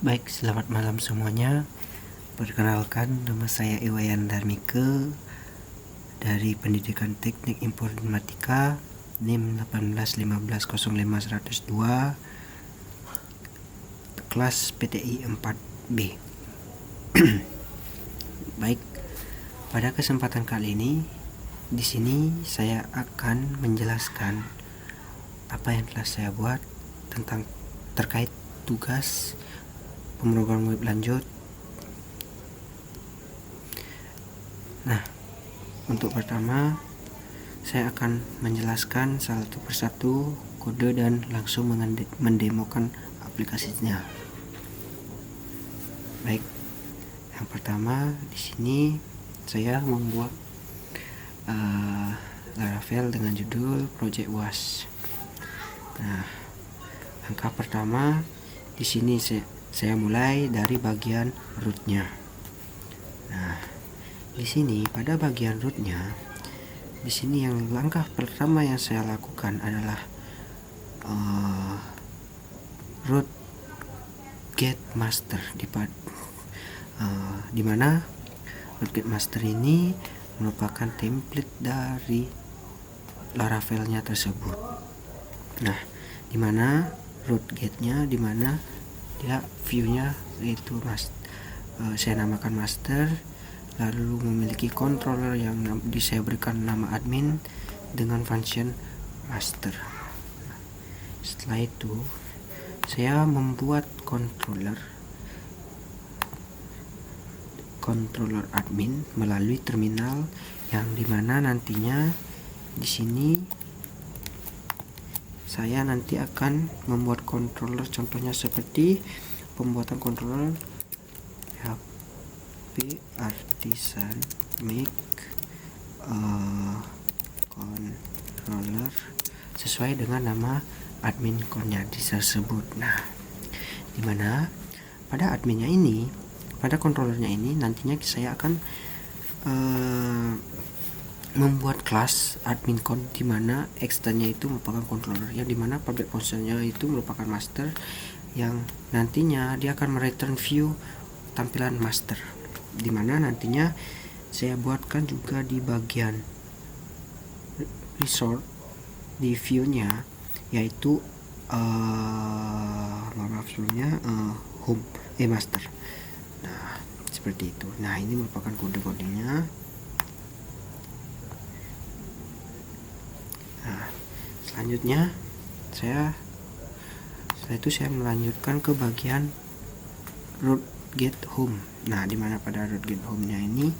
Baik, selamat malam semuanya. Perkenalkan, nama saya Iwayan Darmike dari Pendidikan Teknik Informatika NIM 181505102 kelas PTI 4B. Baik, pada kesempatan kali ini di sini saya akan menjelaskan apa yang telah saya buat terkait tugas pemrograman web lanjut. Nah, untuk pertama saya akan menjelaskan satu persatu kode dan langsung mendemokan aplikasinya. Baik, yang pertama di sini saya membuat Laravel dengan judul Project Was. Nah, langkah pertama di sini saya mulai dari bagian rootnya. Nah, di sini pada bagian rootnya, di sini yang langkah pertama yang saya lakukan adalah root get master di mana root get master ini merupakan template dari Laravelnya tersebut. Nah, di mana root get-nya, di mana dia view-nya yaitu saya namakan master, lalu memiliki controller yang saya berikan nama admin dengan function master. Setelah itu saya membuat controller admin melalui terminal, yang dimana nantinya di sini saya nanti akan membuat controller, contohnya seperti pembuatan controller HP Artisan make controller sesuai dengan nama admin core-nya tersebut. Nah, dimana pada adminnya ini, pada controllernya ini nantinya saya akan membuat kelas admin core, di mana externnya itu merupakan controller, yang dimana public functionnya itu merupakan master, yang nantinya dia akan mereturn view tampilan master, dimana nantinya saya buatkan juga di bagian resort di view-nya, yaitu home master. Nah, seperti itu. Nah, ini merupakan kode-kodenya. Nah, selanjutnya setelah itu saya melanjutkan ke bagian root get home. Nah, dimana pada root get home-nya ini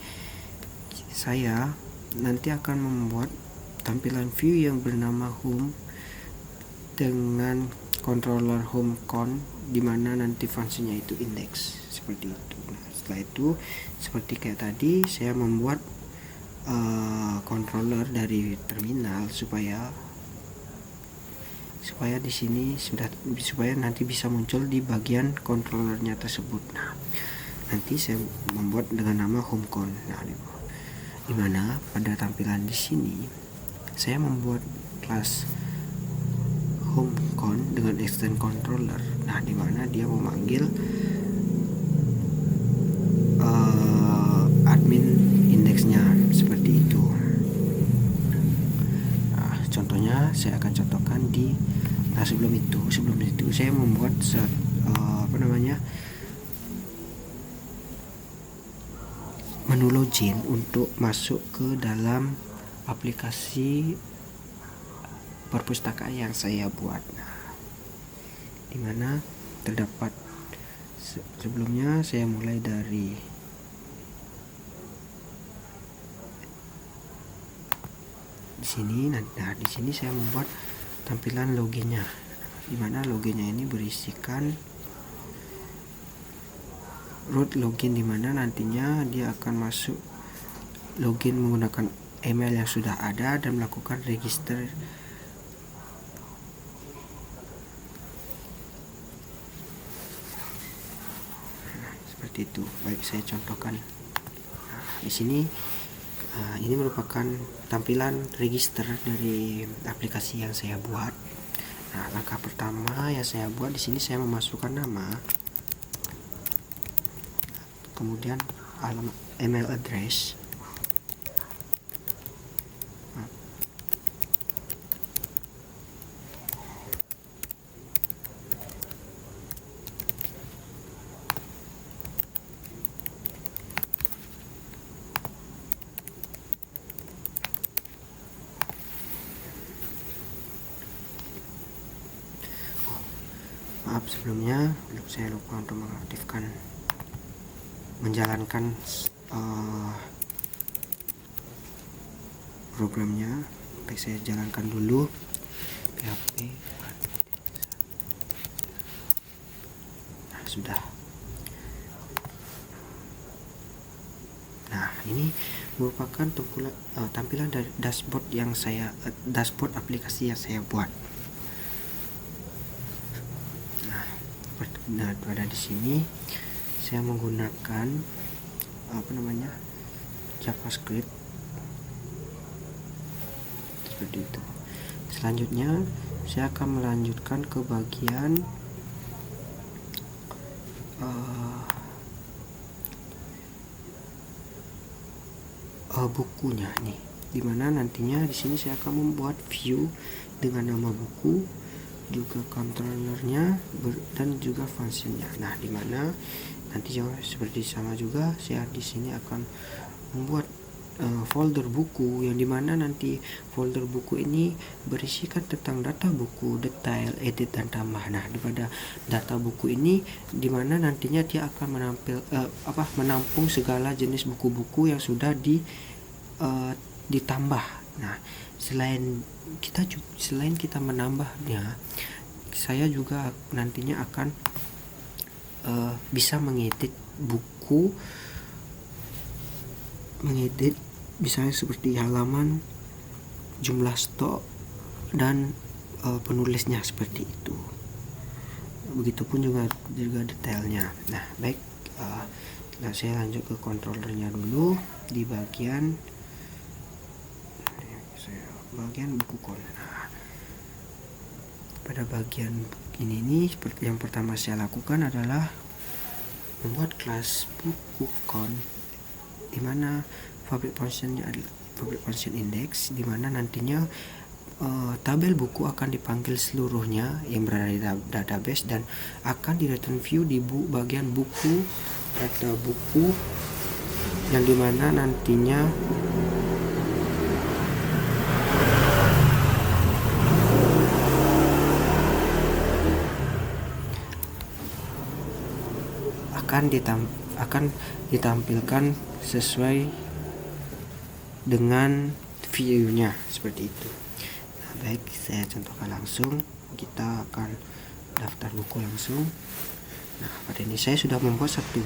saya nanti akan membuat tampilan view yang bernama home dengan controller home con, dimana nanti fungsinya itu index, seperti itu. Nah, setelah itu seperti kayak tadi saya membuat controller dari terminal supaya di sini supaya nanti bisa muncul di bagian controllernya tersebut. Nah, nanti saya membuat dengan nama homecon. Nah, dimana pada tampilan di sini saya membuat kelas homecon dengan extend controller. Nah, dimana dia memanggil admin indexnya seperti itu. Nah, contohnya saya akan contohkan di sebelum itu saya membuat menu login untuk masuk ke dalam aplikasi perpustakaan yang saya buat. Nah, dimana terdapat sebelumnya saya mulai dari di sini. Nah, di sini saya membuat tampilan loginnya, dimana loginnya ini berisikan root login, dimana nantinya dia akan masuk login menggunakan email yang sudah ada dan melakukan register. Nah, seperti itu. Baik, saya contohkan. Nah, di sini ini merupakan tampilan register dari aplikasi yang saya buat. Nah, langkah pertama yang saya buat di sini saya memasukkan nama kemudian alamat email address. Maaf sebelumnya, saya lupa untuk mengaktifkan menjalankan programnya. Baik, saya jalankan dulu PHP. Nah, sudah. Nah, ini merupakan tampilan dari dashboard dashboard aplikasi yang saya buat. Nah, pada di sini saya menggunakan JavaScript seperti itu. Selanjutnya saya akan melanjutkan ke bagian bukunya nih, dimana nantinya di sini saya akan membuat view dengan nama buku, juga controllernya dan juga fungsinya. Nah, dimana nanti seperti sama juga saya di sini akan membuat folder buku, yang dimana nanti folder buku ini berisikan tentang data buku, detail, edit dan tambah. Nah, pada data buku ini dimana nantinya dia akan menampung segala jenis buku-buku yang sudah ditambah. Nah, selain kita menambahnya, saya juga nantinya akan bisa mengedit buku, misalnya seperti halaman, jumlah stok, dan penulisnya seperti itu. Begitupun juga detailnya. Nah, baik, saya lanjut ke controllernya dulu di bagian buku kon. Nah, pada bagian ini nih, seperti yang pertama saya lakukan adalah membuat kelas buku kon, dimana public functionnya adalah public function index, dimana nantinya tabel buku akan dipanggil seluruhnya yang berada di database dan akan di return view di bagian buku, data buku, yang dimana nantinya akan ditampilkan sesuai dengan view-nya seperti itu. Nah, baik, saya contohkan langsung. Kita akan daftar buku langsung. Nah, pada ini saya sudah membuat satu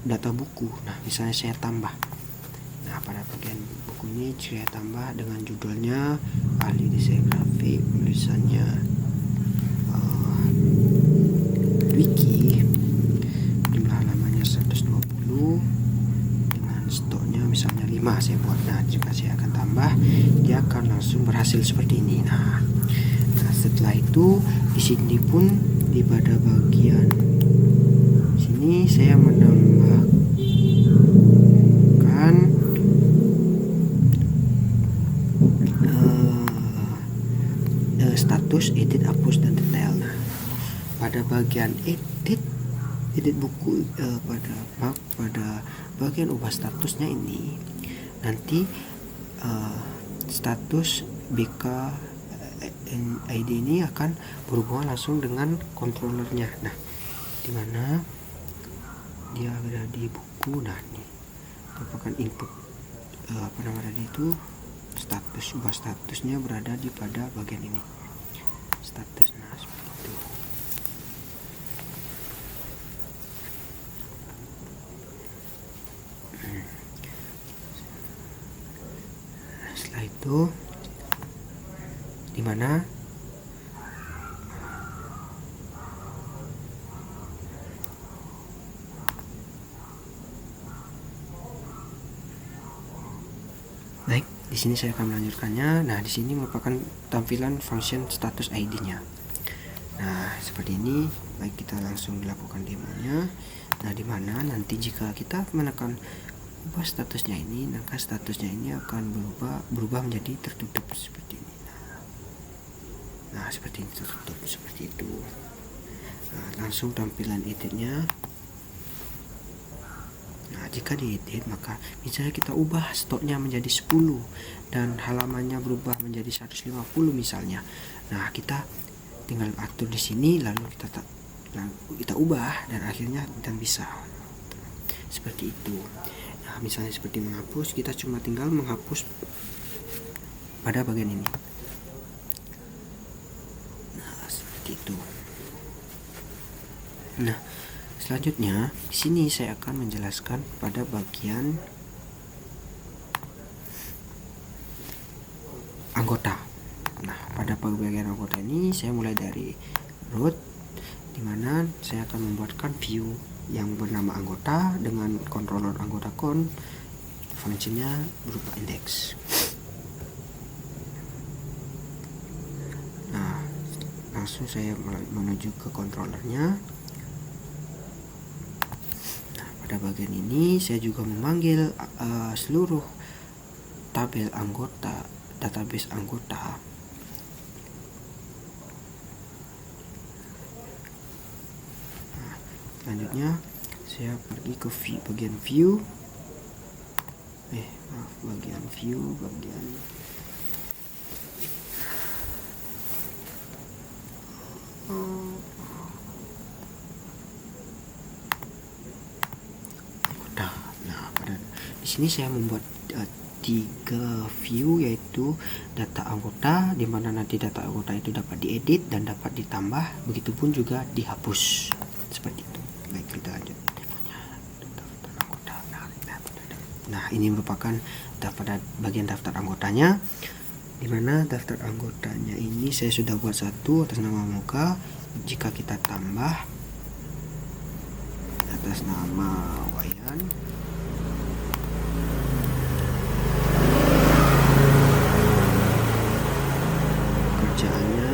data buku. Nah, misalnya saya tambah. Nah, pada bagian buku ini saya tambah dengan judulnya ahli desain grafik, tulisannya wiki, jumlah halamannya 120, dengan stoknya misalnya 5 saya buat. Nah, jika saya akan tambah, dia akan langsung berhasil seperti ini. Nah, setelah itu di sini pun pada bagian sini saya menambahkan status, edit, hapus dan detail. Nah, pada bagian edit buku, pada bagian ubah statusnya ini nanti status BK ID ini akan berhubungan langsung dengan controllernya. Nah, dimana dia berada di buku. Nah, ini merupakan input itu status, ubah statusnya berada di pada bagian ini status. Nah, seperti itu. Setelah itu dimana baik, di sini saya akan melanjutkannya. Nah, di sini merupakan tampilan function status ID-nya. Nah seperti ini. Baik, kita langsung dilakukan demonya. Nah dimana nanti jika kita menekan ubah statusnya ini, maka statusnya ini akan berubah menjadi tertutup seperti ini. Nah seperti ini, tertutup seperti itu. Nah, langsung tampilan editnya. Nah jika diedit, maka misalnya kita ubah stoknya menjadi 10 dan halamannya berubah menjadi 150 misalnya. Nah kita tinggal atur di sini, lalu kita ubah dan akhirnya kita bisa seperti itu. Nah misalnya seperti menghapus, kita cuma tinggal menghapus pada bagian ini. Nah seperti itu. Nah selanjutnya di sini saya akan menjelaskan pada bagian anggota. Nah pada bagian anggota ini saya mulai dari root, dimana saya akan membuatkan view yang bernama anggota dengan controller anggota count, fungsinya berupa index. Nah langsung saya menuju ke controllernya. Nah pada bagian ini saya juga memanggil seluruh tabel anggota, database anggota. Selanjutnya saya pergi ke bagian view, bagian anggota. Nah di sini saya membuat 3 view, yaitu data anggota, di mana nanti data anggota itu dapat diedit dan dapat ditambah, begitupun juga dihapus seperti itu. Baik, kita lanjut. Nah ini merupakan bagian daftar anggotanya, dimana daftar anggotanya ini saya sudah buat satu atas nama muka. Jika kita tambah atas nama Wayan, kerjaannya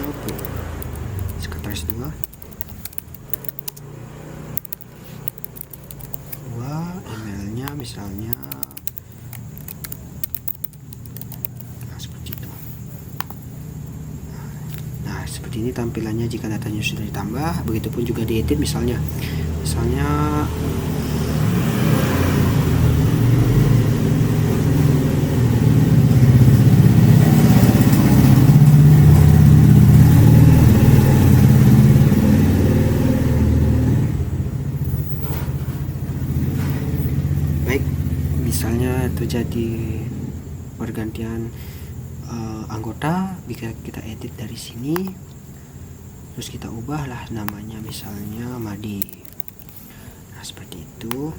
sekretaris 2, emailnya misalnya seperti itu. Nah seperti ini tampilannya jika datanya sudah ditambah. Begitupun juga diedit, misalnya terjadi pergantian anggota, bisa kita edit dari sini, terus kita ubahlah namanya misalnya Madi. Nah seperti itu,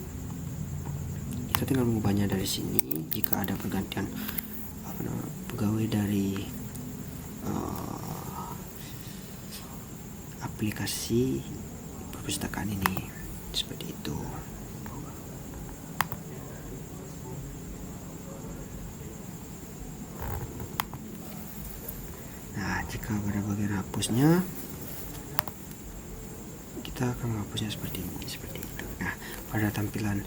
kita tinggal mengubahnya dari sini. Jika ada pergantian pegawai dari aplikasi perpustakaan ini, seperti itu. Jika pada bagian hapusnya, kita akan menghapusnya seperti ini, seperti itu. Nah pada tampilan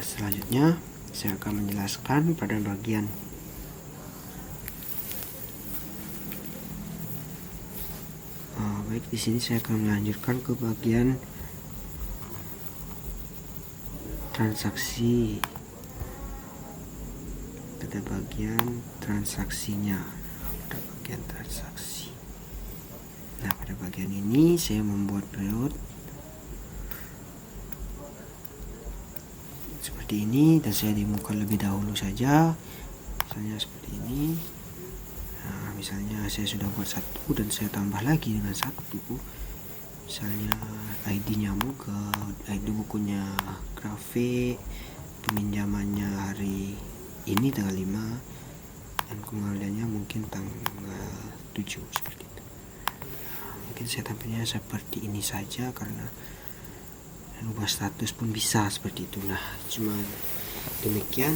selanjutnya saya akan menjelaskan pada bagian baik, di sini saya akan melanjutkan ke bagian transaksi, pada bagian transaksinya, pada bagian transaksi. Nah pada bagian ini saya membuat layout seperti ini, dan saya demokan lebih dahulu saja, misalnya seperti ini. Nah misalnya saya sudah buat satu dan saya tambah lagi dengan satu, misalnya ID-nya Muga, ID bukunya Grafe, peminjamannya hari ini tanggal 5, dan kembaliannya mungkin tanggal 7, seperti itu. Mungkin saya tampilnya seperti ini saja, karena ubah status pun bisa seperti itu. Nah cuma demikian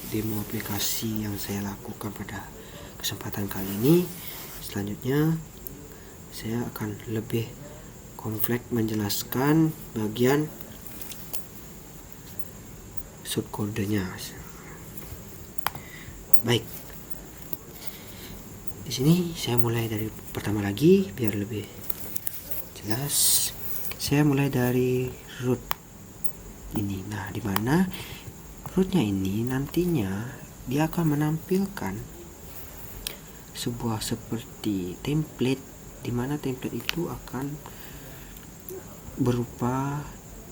demo aplikasi yang saya lakukan pada kesempatan kali ini. Selanjutnya saya akan lebih kompleks menjelaskan bagian subkodenya. Baik, di sini saya mulai dari pertama lagi biar lebih jelas. Saya mulai dari root ini. Nah, dimana rootnya ini nantinya dia akan menampilkan sebuah seperti template, dimana template itu akan berupa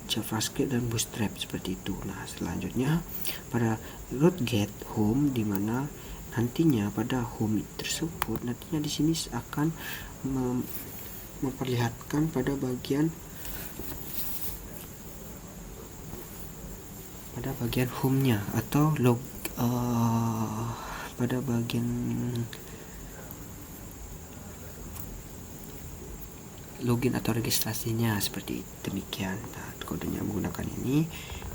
JavaScript dan Bootstrap seperti itu. Nah, selanjutnya pada root get home, dimana nantinya pada home tersebut nantinya di sini akan memperlihatkan pada bagian home-nya atau pada bagian login atau registrasinya seperti demikian. Nah, kodenya menggunakan ini,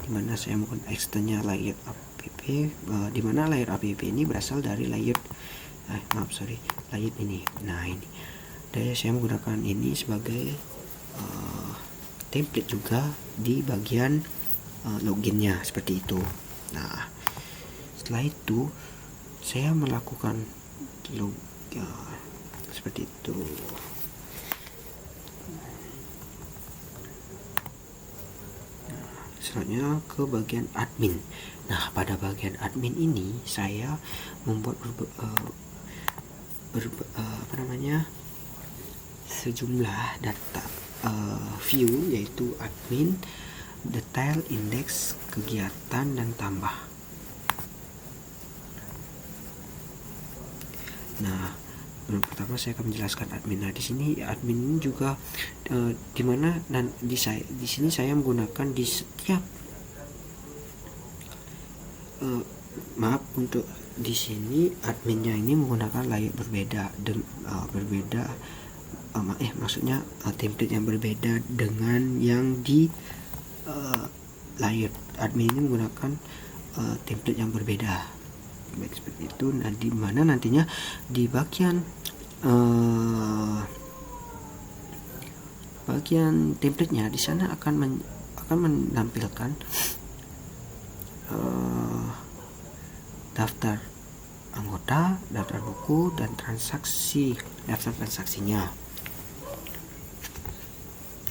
dimana saya menggunakan extendnya layer app, dimana layer app ini berasal dari layer ini. Nah, ini dan saya menggunakan ini sebagai template juga di bagian loginnya seperti itu. Nah, setelah itu saya melakukan seperti itu. Selanjutnya ke bagian admin. Nah, pada bagian admin ini saya membuat sejumlah data view, yaitu admin, detail, indeks, kegiatan, dan tambah. Nah, pertama saya akan menjelaskan admin. Nah, di sini admin ini juga dimana dan di sini saya menggunakan di setiap untuk di sini adminnya ini menggunakan layer berbeda maksudnya template yang berbeda dengan yang di layer admin ini menggunakan template yang berbeda. Baik, seperti itu. Nah, di mana nantinya di bagian template-nya di sana akan menampilkan daftar anggota, daftar buku, dan daftar transaksinya.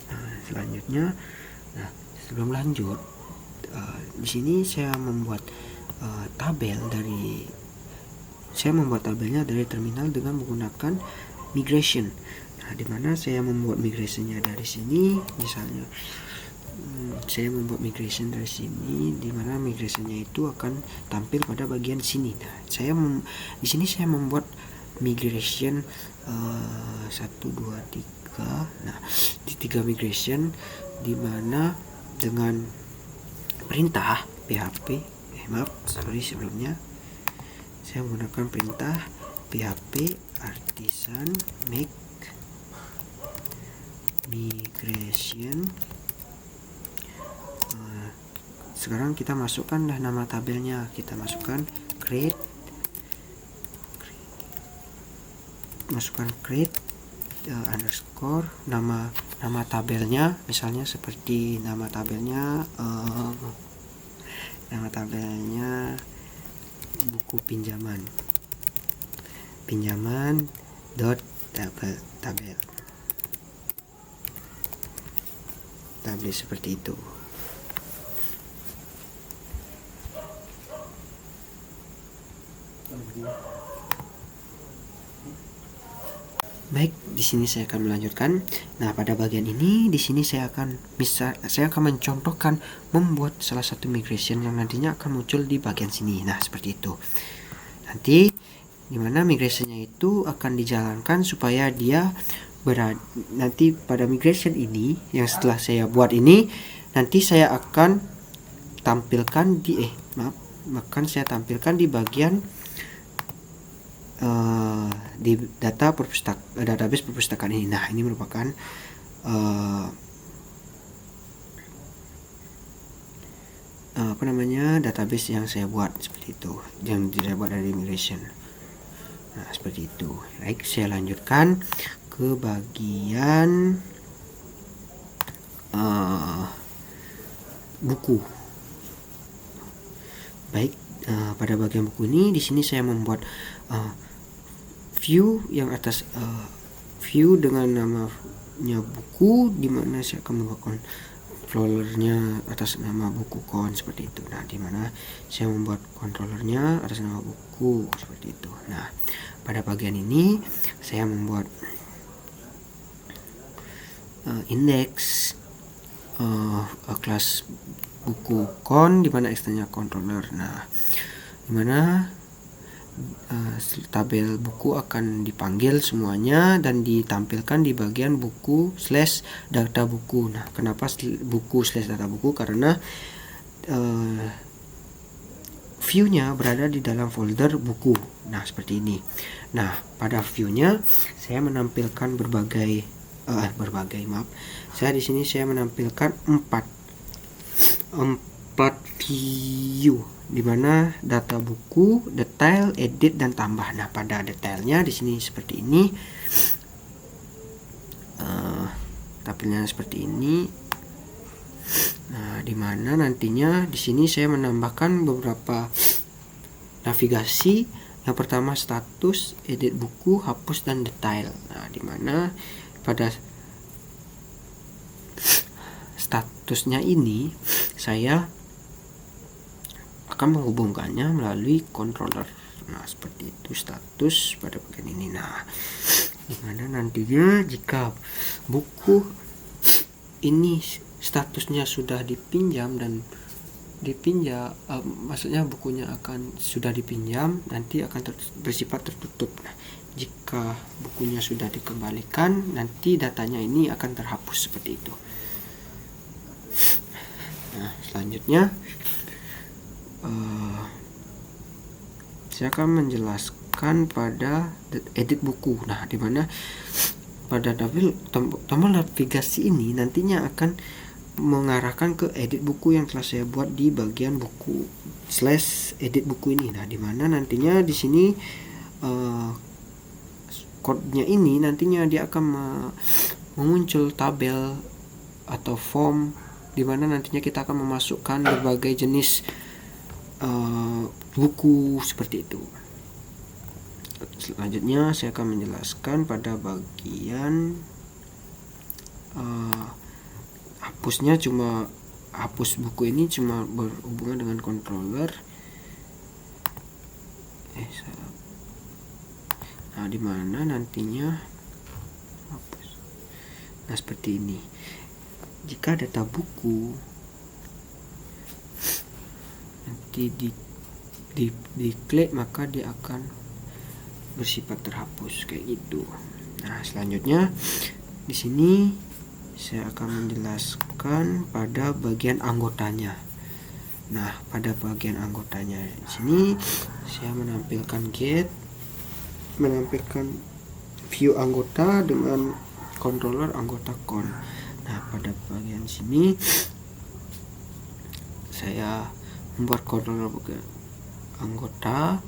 Nah, selanjutnya, sebelum lanjut, di sini saya membuat tabelnya dari terminal dengan menggunakan migration. Nah, dimana saya membuat migrationnya dari sini, misalnya saya membuat migration dari sini, dimana migrationnya itu akan tampil pada bagian sini. Nah, di sini saya membuat migration 1, 2, 3. Nah, di 3 migration, dimana dengan perintah sebelumnya saya menggunakan perintah php artisan make migration. Sekarang kita masukkan nama tabelnya, kita masukkan create underscore nama tabelnya, misalnya seperti nama tabelnya buku pinjaman dot tabel seperti itu. Baik, di sini saya akan melanjutkan. Nah, pada bagian ini di sini saya akan mencontohkan membuat salah satu migration yang nantinya akan muncul di bagian sini. Nah, seperti itu. Nanti dimana migrationnya itu akan dijalankan supaya dia nanti pada migration ini yang setelah saya buat ini, nanti saya akan tampilkan di bagian di database perpustakaan ini. Nah, ini merupakan database yang saya buat seperti itu, yang saya buat dari migration. Nah, seperti itu. Baik, saya lanjutkan ke bagian buku. Baik, pada bagian buku ini di sini saya membuat view yang atas, view dengan namanya buku, dimana saya akan membuat controllernya atas nama buku kon seperti itu. Nah, dimana saya membuat controllernya atas nama buku seperti itu. Nah, pada bagian ini saya membuat index kelas buku kon, dimana extensionnya controller. Nah, dimana tabel buku akan dipanggil semuanya dan ditampilkan di bagian buku / data buku. Nah, kenapa buku / data buku? Karena view-nya berada di dalam folder buku. Nah, seperti ini. Nah, pada view-nya saya menampilkan saya di sini saya menampilkan 4 view, dimana data buku, detail, edit, dan tambah. Nah, pada detailnya di sini seperti ini, tampilnya seperti ini. Nah, dimana nantinya di sini saya menambahkan beberapa navigasi. Yang pertama status, edit buku, hapus, dan detail. Nah, dimana pada statusnya ini saya akan menghubungkannya melalui controller. Nah, seperti itu status pada bagian ini. Nah, dimana nantinya jika buku ini statusnya sudah dipinjam dan maksudnya bukunya akan sudah dipinjam, nanti akan bersifat tertutup. Nah, jika bukunya sudah dikembalikan, nanti datanya ini akan terhapus seperti itu. Nah, selanjutnya saya akan menjelaskan pada edit buku. Nah, dimana pada tombol navigasi ini nantinya akan mengarahkan ke edit buku yang telah saya buat di bagian buku / edit buku ini. Nah, dimana nantinya di sini kodenya ini nantinya dia akan memuncul tabel atau form, dimana nantinya kita akan memasukkan berbagai jenis buku seperti itu. Selanjutnya saya akan menjelaskan pada bagian hapusnya, cuma hapus buku ini cuma berhubungan dengan controller. Nah, dimana nantinya hapus. Nah, seperti ini. Jika data buku nanti diklik, maka dia akan bersifat terhapus kayak gitu. Nah, selanjutnya di sini saya akan menjelaskan pada bagian anggotanya. Nah, pada bagian anggotanya di sini saya menampilkan menampilkan view anggota dengan controller anggota kon. Nah, pada bagian sini saya membuat controller anggota.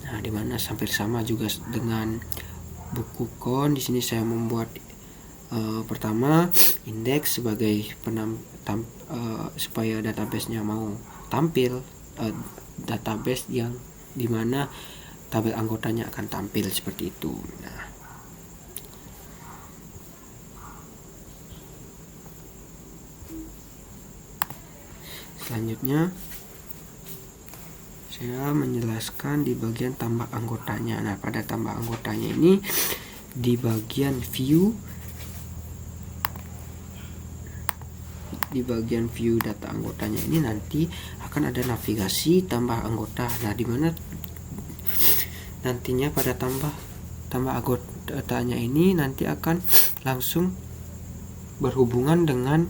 Nah, dimana hampir sama juga dengan buku kon. Di sini saya membuat pertama indeks sebagai supaya database-nya mau tampil, database yang dimana tabel anggotanya akan tampil seperti itu. Nah, selanjutnya saya menjelaskan di bagian tambah anggotanya. Nah, pada tambah anggotanya ini di bagian view, data anggotanya ini nanti akan ada navigasi tambah anggota. Nah, dimana nantinya pada tambah anggotanya ini nanti akan langsung berhubungan dengan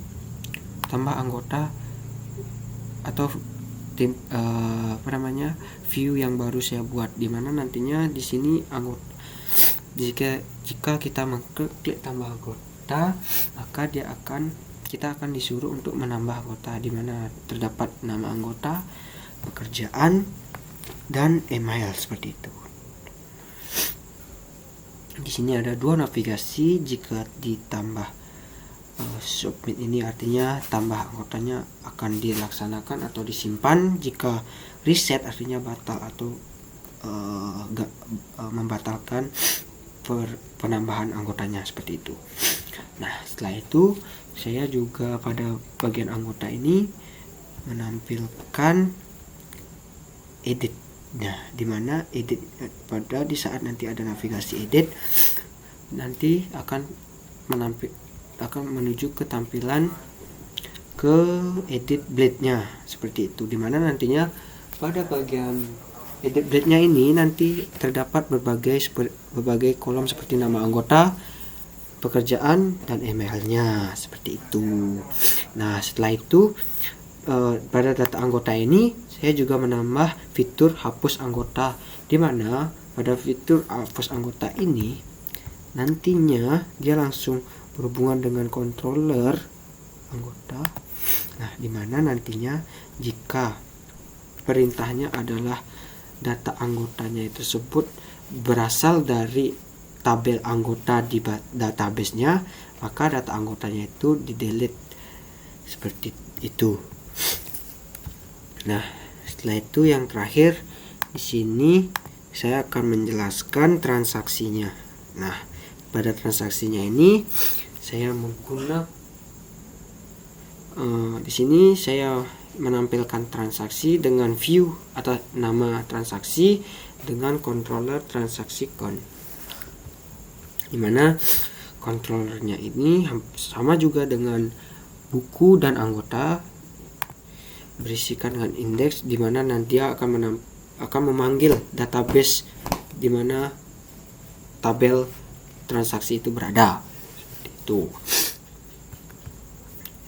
tambah anggota atau view yang baru saya buat, dimana nantinya di sini jika kita mengklik tambah anggota, maka kita akan disuruh untuk menambah anggota, dimana terdapat nama anggota, pekerjaan, dan email seperti itu. Di sini ada 2 navigasi. Jika ditambah submit ini artinya tambah anggotanya akan dilaksanakan atau disimpan. Jika reset artinya batal atau membatalkan penambahan anggotanya, seperti itu. Nah, setelah itu saya juga pada bagian anggota ini menampilkan edit. Nah, dimana edit di saat nanti ada navigasi edit, nanti akan menuju ke tampilan ke edit blade-nya, seperti itu. Dimana nantinya pada bagian edit blade-nya ini nanti terdapat berbagai kolom seperti nama anggota, pekerjaan, dan emailnya, seperti itu. Nah, setelah itu pada data anggota ini saya juga menambah fitur hapus anggota, dimana pada fitur hapus anggota ini nantinya dia langsung berhubungan dengan controller anggota. Nah, dimana nantinya jika perintahnya adalah data anggotanya tersebut berasal dari tabel anggota di database-nya, maka data anggotanya itu di-delete, seperti itu. Nah, setelah itu yang terakhir di sini saya akan menjelaskan transaksinya. Nah, pada transaksinya ini saya menggunakan di sini saya menampilkan transaksi dengan view atau nama transaksi dengan controller transaksi count. Dimana controllernya ini sama juga dengan buku dan anggota, berisikan dengan indeks, dimana nanti dia akan memanggil database dimana tabel transaksi itu berada, seperti itu.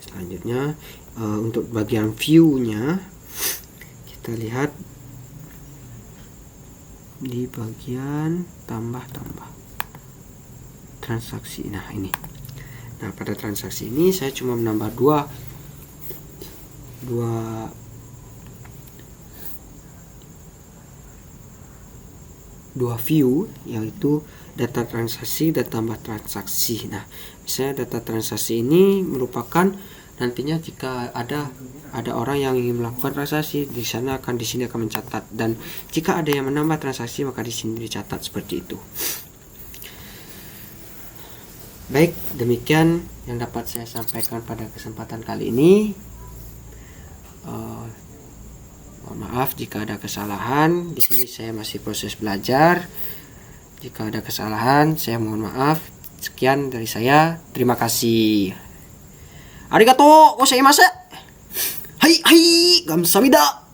Selanjutnya untuk bagian view-nya kita lihat di bagian tambah transaksi. Nah, ini. Nah, pada transaksi ini saya cuma menambah dua view, yaitu data transaksi dan tambah transaksi. Nah, misalnya data transaksi ini merupakan nantinya jika ada orang yang ingin melakukan transaksi, di sini akan mencatat, dan jika ada yang menambah transaksi maka di sini dicatat, seperti itu. Baik, demikian yang dapat saya sampaikan pada kesempatan kali ini. Mohon maaf jika ada kesalahan. Di sini saya masih proses belajar. Jika ada kesalahan, saya mohon maaf. Sekian dari saya. Terima kasih. Arigatou gozaimasu. Hai, kamsahamnida.